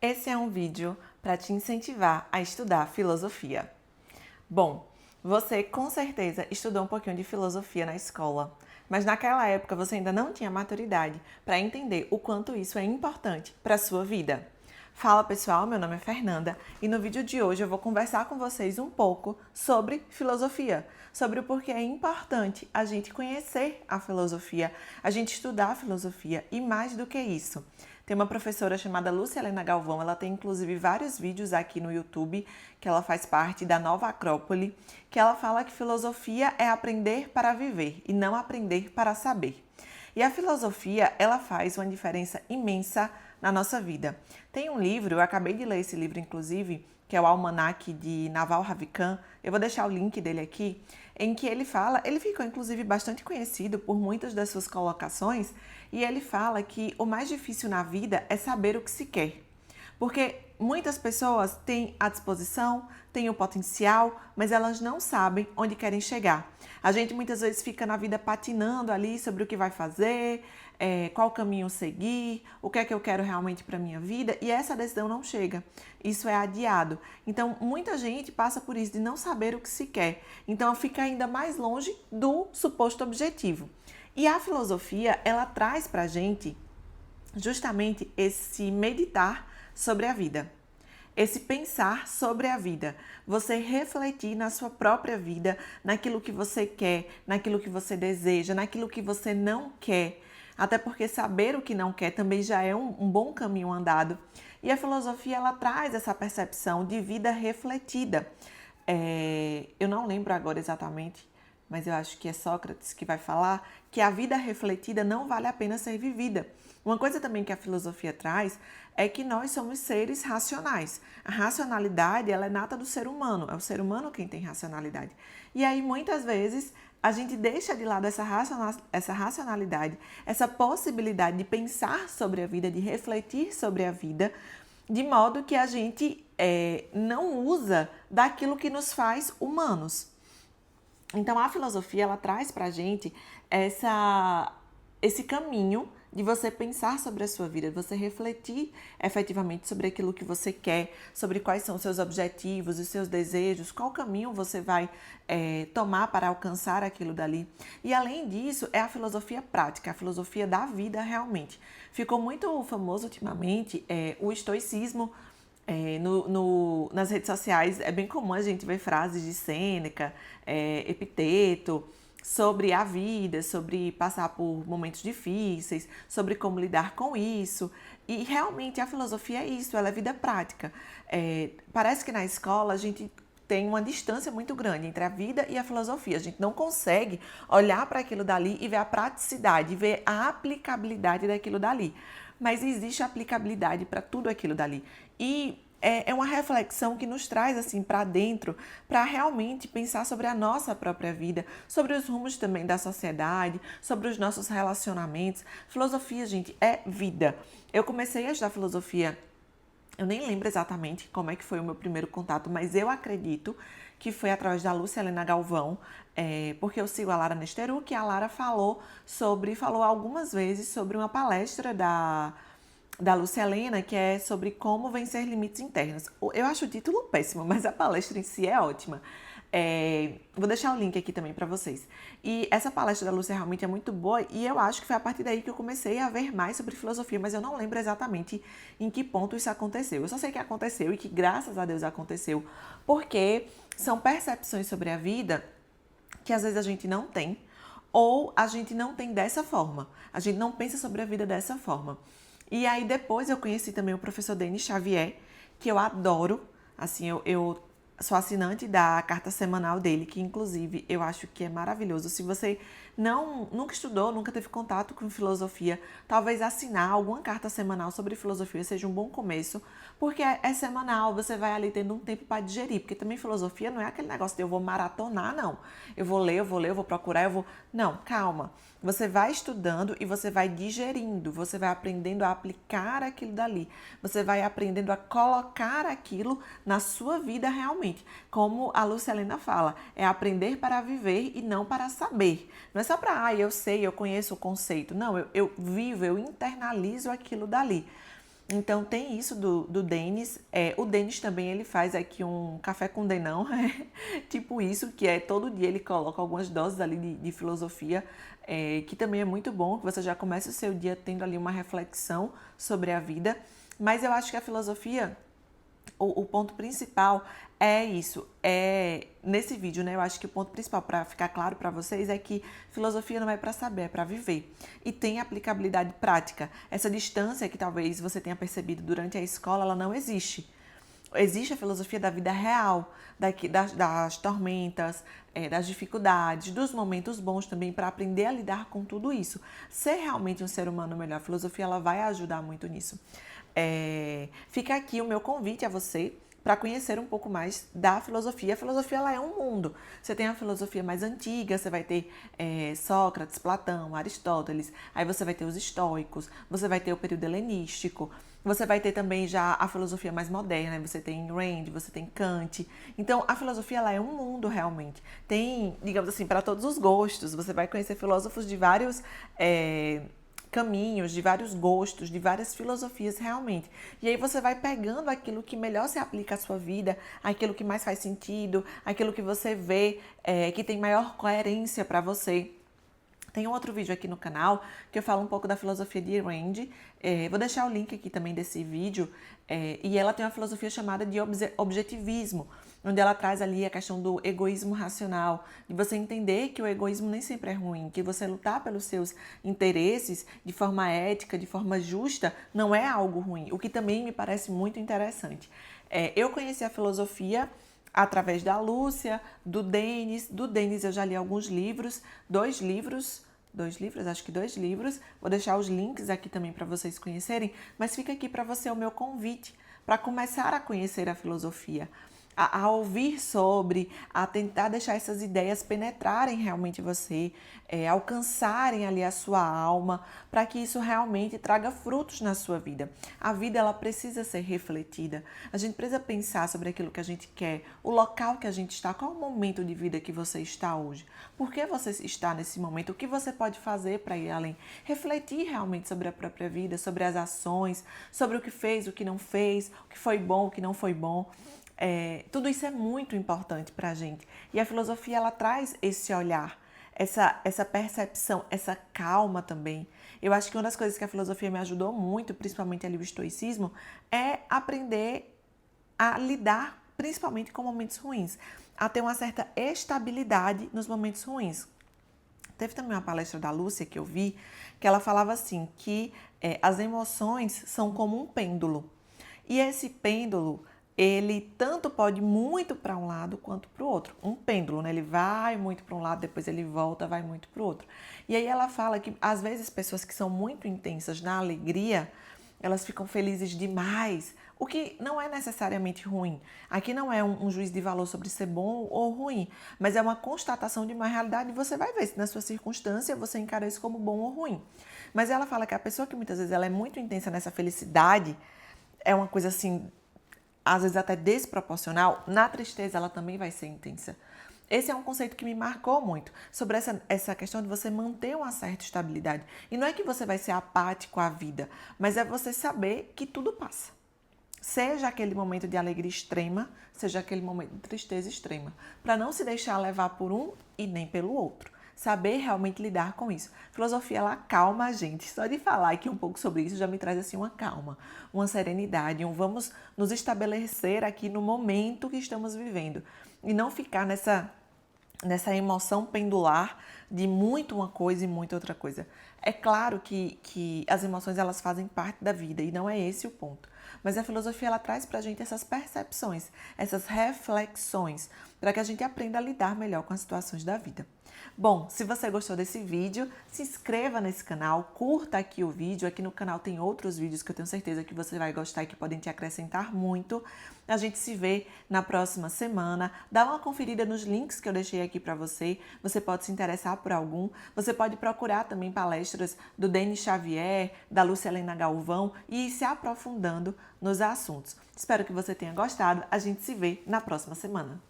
Esse é um vídeo para te incentivar a estudar filosofia. Bom, você com certeza estudou um pouquinho de filosofia na escola, mas naquela época você ainda não tinha maturidade para entender o quanto isso é importante para a sua vida. Fala pessoal, meu nome é Fernanda e no vídeo de hoje eu vou conversar com vocês um pouco sobre filosofia, sobre o porquê é importante a gente conhecer a filosofia, a gente estudar a filosofia e mais do que isso. Tem uma professora chamada Lúcia Helena Galvão, ela tem inclusive vários vídeos aqui no YouTube, que ela faz parte da Nova Acrópole, que ela fala que filosofia é aprender para viver e não aprender para saber. E a filosofia, ela faz uma diferença imensa na nossa vida. Tem um livro, eu acabei de ler esse livro inclusive, que é o Almanaque de Naval Ravikant, eu vou deixar o link dele aqui, em que ele fala, ele ficou inclusive bastante conhecido por muitas das suas colocações, e ele fala que o mais difícil na vida é saber o que se quer. Porque muitas pessoas têm a disposição, têm o potencial, mas elas não sabem onde querem chegar. A gente muitas vezes fica na vida patinando ali sobre o que vai fazer, qual caminho seguir, o que é que eu quero realmente para a minha vida, e essa decisão não chega. Isso é adiado. Então, muita gente passa por isso de não saber o que se quer. Então, fica ainda mais longe do suposto objetivo. E a filosofia, ela traz para a gente justamente esse meditar sobre a vida, esse pensar sobre a vida, você refletir na sua própria vida, naquilo que você quer, naquilo que você deseja, naquilo que você não quer. Até porque saber o que não quer também já é um bom caminho andado. E a filosofia, ela traz essa percepção de vida refletida. Eu não lembro agora exatamente, mas eu acho que é Sócrates que vai falar que a vida refletida não vale a pena ser vivida. Uma coisa também que a filosofia traz é que nós somos seres racionais. A racionalidade, ela é nata do ser humano, é o ser humano quem tem racionalidade. E aí, muitas vezes, a gente deixa de lado essa racionalidade, essa possibilidade de pensar sobre a vida, de refletir sobre a vida, de modo que a gente não usa daquilo que nos faz humanos. Então, a filosofia, ela traz pra gente esse caminho de você pensar sobre a sua vida, de você refletir efetivamente sobre aquilo que você quer, sobre quais são os seus objetivos, os seus desejos, qual caminho você vai tomar para alcançar aquilo dali. E além disso, é a filosofia prática, a filosofia da vida realmente. Ficou muito famoso ultimamente o estoicismo. Nas redes sociais é bem comum a gente ver frases de Sêneca, Epiteto, sobre a vida, sobre passar por momentos difíceis, sobre como lidar com isso. E realmente a filosofia é isso, ela é vida prática. Parece que na escola a gente tem uma distância muito grande entre a vida e a filosofia. A gente não consegue olhar para aquilo dali e ver a praticidade, ver a aplicabilidade daquilo dali. Mas existe aplicabilidade para tudo aquilo dali. E é uma reflexão que nos traz assim para dentro, para realmente pensar sobre a nossa própria vida, sobre os rumos também da sociedade, sobre os nossos relacionamentos. Filosofia, gente, é vida. Eu comecei a estudar filosofia, eu nem lembro exatamente como é que foi o meu primeiro contato, mas eu acredito que foi através da Lúcia Helena Galvão, porque eu sigo a Lara Nesteru, que a Lara falou algumas vezes sobre uma palestra da Lúcia Helena, que é sobre como vencer limites internos. Eu acho o título péssimo, mas a palestra em si é ótima. Vou deixar o link aqui também para vocês. E essa palestra da Lúcia realmente é muito boa e eu acho que foi a partir daí que eu comecei a ver mais sobre filosofia, mas eu não lembro exatamente em que ponto isso aconteceu. Eu só sei que aconteceu e que graças a Deus aconteceu, porque são percepções sobre a vida que às vezes a gente não tem, ou a gente não tem dessa forma. A gente não pensa sobre a vida dessa forma. E aí depois eu conheci também o professor Denis Xavier, que eu adoro. Assim, eu sou assinante da carta semanal dele, que inclusive eu acho que é maravilhoso. Se você nunca estudou, nunca teve contato com filosofia, talvez assinar alguma carta semanal sobre filosofia seja um bom começo, porque é semanal, você vai ali tendo um tempo para digerir, porque também filosofia não é aquele negócio de eu vou maratonar, não. Eu vou ler, eu vou procurar, eu vou... Não, calma. Você vai estudando e você vai digerindo, você vai aprendendo a aplicar aquilo dali, você vai aprendendo a colocar aquilo na sua vida realmente. Como a Lúcia Helena fala, é aprender para viver e não para saber. Não é só para, eu sei, eu conheço o conceito. Não, eu vivo, eu internalizo aquilo dali. Então tem isso do Denis. O Denis também ele faz aqui um café com Denão, tipo isso, que é todo dia ele coloca algumas doses ali de filosofia, que também é muito bom, que você já começa o seu dia tendo ali uma reflexão sobre a vida. Mas eu acho que a filosofia, o ponto principal é isso. Nesse vídeo, né? Eu acho que o ponto principal para ficar claro para vocês é que filosofia não é para saber, é para viver. E tem aplicabilidade prática. Essa distância que talvez você tenha percebido durante a escola, ela não existe. Existe a filosofia da vida real, das tormentas, das dificuldades, dos momentos bons também, para aprender a lidar com tudo isso. Ser realmente um ser humano melhor, a filosofia ela vai ajudar muito nisso. Fica aqui o meu convite a você para conhecer um pouco mais da filosofia. A filosofia ela é um mundo. Você tem a filosofia mais antiga, você vai ter Sócrates, Platão, Aristóteles, aí você vai ter os estoicos, você vai ter o período helenístico, você vai ter também já a filosofia mais moderna, você tem Rand, você tem Kant. Então, a filosofia ela é um mundo realmente. Tem, digamos assim, para todos os gostos. Você vai conhecer filósofos de vários caminhos, de vários gostos, de várias filosofias realmente. E aí você vai pegando aquilo que melhor se aplica à sua vida, aquilo que mais faz sentido, aquilo que você vê que tem maior coerência para você. Tem um outro vídeo aqui no canal que eu falo um pouco da filosofia de Rand. Vou deixar o link aqui também desse vídeo. E ela tem uma filosofia chamada de objetivismo, onde ela traz ali a questão do egoísmo racional, de você entender que o egoísmo nem sempre é ruim, que você lutar pelos seus interesses de forma ética, de forma justa, não é algo ruim, o que também me parece muito interessante. Eu conheci a filosofia através da Lúcia, do Denis. Do Denis eu já li alguns livros, dois livros, acho que 2 livros. Vou deixar os links aqui também para vocês conhecerem, mas fica aqui para você o meu convite para começar a conhecer a filosofia, a ouvir sobre, a tentar deixar essas ideias penetrarem realmente você, alcançarem ali a sua alma, para que isso realmente traga frutos na sua vida. A vida ela precisa ser refletida. A gente precisa pensar sobre aquilo que a gente quer, o local que a gente está, qual é o momento de vida que você está hoje, por que você está nesse momento, o que você pode fazer para ir além, refletir realmente sobre a própria vida, sobre as ações, sobre o que fez, o que não fez, o que foi bom, o que não foi bom. Tudo isso é muito importante para a gente. E a filosofia ela traz esse olhar, essa percepção, essa calma também. Eu acho que uma das coisas que a filosofia me ajudou muito, principalmente ali o estoicismo, é aprender a lidar principalmente com momentos ruins, a ter uma certa estabilidade nos momentos ruins. Teve também uma palestra da Lúcia que eu vi, que ela falava assim, que as emoções são como um pêndulo. E esse pêndulo, ele tanto pode ir muito para um lado quanto para o outro. Um pêndulo, né? Ele vai muito para um lado, depois ele volta, vai muito para o outro. E aí ela fala que, às vezes, pessoas que são muito intensas na alegria, elas ficam felizes demais, o que não é necessariamente ruim. Aqui não é um juízo de valor sobre ser bom ou ruim, mas é uma constatação de uma realidade e você vai ver se na sua circunstância você encara isso como bom ou ruim. Mas ela fala que a pessoa que muitas vezes ela é muito intensa nessa felicidade, é uma coisa assim, às vezes até desproporcional, na tristeza ela também vai ser intensa. Esse é um conceito que me marcou muito, sobre essa questão de você manter uma certa estabilidade. E não é que você vai ser apático à vida, mas é você saber que tudo passa. Seja aquele momento de alegria extrema, seja aquele momento de tristeza extrema. Para não se deixar levar por um e nem pelo outro. Saber realmente lidar com isso. Filosofia, ela acalma a gente. Só de falar aqui um pouco sobre isso já me traz assim uma calma, uma serenidade, vamos nos estabelecer aqui no momento que estamos vivendo. E não ficar nessa emoção pendular de muito uma coisa e muito outra coisa. É claro que as emoções elas fazem parte da vida e não é esse o ponto. Mas a filosofia ela traz pra gente essas percepções, essas reflexões, para que a gente aprenda a lidar melhor com as situações da vida. Bom, se você gostou desse vídeo, se inscreva nesse canal, curta aqui o vídeo. Aqui no canal tem outros vídeos que eu tenho certeza que você vai gostar e que podem te acrescentar muito. A gente se vê na próxima semana. Dá uma conferida nos links que eu deixei aqui para você. Você pode se interessar por algum. Você pode procurar também palestras do Denis Xavier, da Lúcia Helena Galvão e ir se aprofundando nos assuntos. Espero que você tenha gostado. A gente se vê na próxima semana.